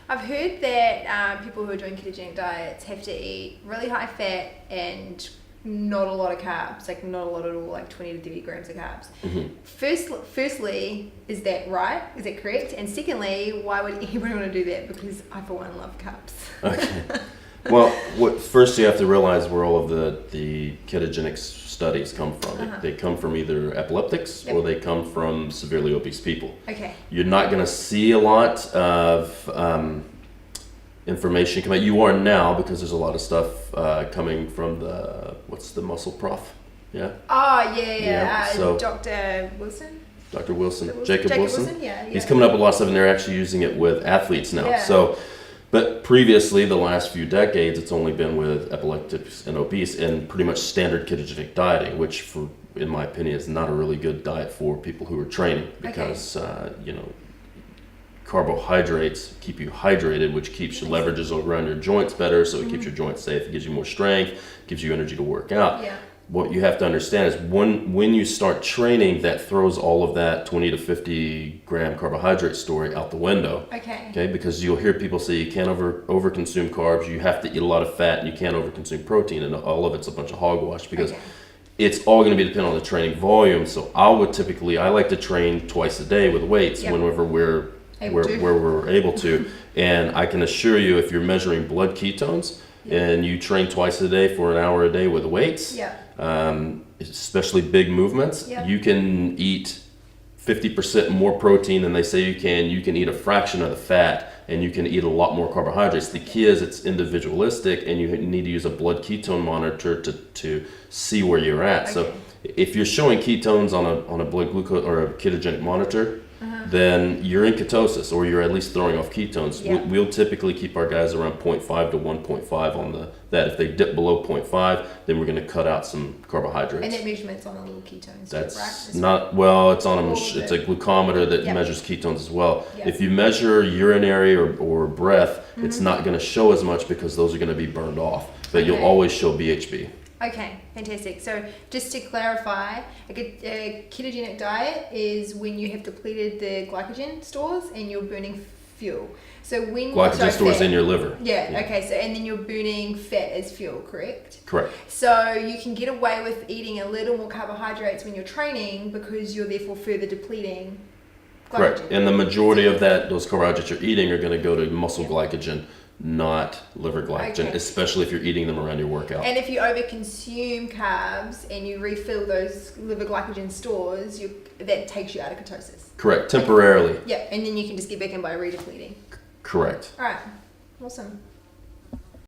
I've heard that people who are doing ketogenic diets have to eat really high fat and not a lot of carbs, like not a lot at all, like 20 to 30 grams of carbs. Firstly, is that right? Is that correct? And secondly, why would anybody want to do that? Because I, for one, love carbs. Okay. Well, first you have to realize where all of the ketogenic studies come from. They come from either epileptics or they come from severely obese people. Okay. You're not going to see a lot of information come out. You are now, because there's a lot of stuff coming from what's the muscle prof? Yeah? Oh, yeah. So, Dr. Wilson? Dr. Wilson. Jacob Wilson? Yeah. He's coming up with a lot of stuff, and they're actually using it with athletes now. Yeah. So, but previously, the last few decades, it's only been with epileptics and obese and pretty much standard ketogenic dieting, which, in my opinion, is not a really good diet for people who are training because, carbohydrates keep you hydrated, which keeps your leverages around your joints better, so it keeps your joints safe, it gives you more strength, gives you energy to work out. Yeah. What you have to understand is when you start training, that throws all of that 20 to 50 gram carbohydrate story out the window. Okay, because you'll hear people say you can't overconsume carbs, you have to eat a lot of fat, and you can't overconsume protein, and all of it's a bunch of hogwash because it's all going to be dependent on the training volume. So I like to train twice a day with weights whenever where we're able to. And I can assure you, if you're measuring blood ketones and you train twice a day for an hour a day with weights, especially big movements, you can eat 50% more protein than they say you can. You can eat a fraction of the fat, and you can eat a lot more carbohydrates. The key is it's individualistic, and you need to use a blood ketone monitor to see where you're at. So if you're showing ketones on a blood glucose or a ketogenic monitor, then you're in ketosis, or you're at least throwing off ketones. We'll typically keep our guys around 0.5 to 1.5 on that. If they dip below 0.5, then we're going to cut out some carbohydrates. And that measurement's on a little ketones, that's right? It's on it's a glucometer that measures ketones as well. If you measure urinary or breath, it's not going to show as much because those are going to be burned off, but you'll always show BHB. Okay, fantastic. So just to clarify, a ketogenic diet is when you have depleted the glycogen stores and you're burning fuel. So when glycogen stores in your liver. Okay. So and then you're burning fat as fuel, correct? Correct. So you can get away with eating a little more carbohydrates when you're training because you're therefore further depleting glycogen. Correct. And the majority of those carbohydrates you're eating are going to go to muscle glycogen, not liver glycogen, especially if you're eating them around your workout. And if you overconsume carbs and you refill those liver glycogen stores, that takes you out of ketosis. Correct, temporarily. And then you can just get back in by redepleting. Correct. All right, awesome.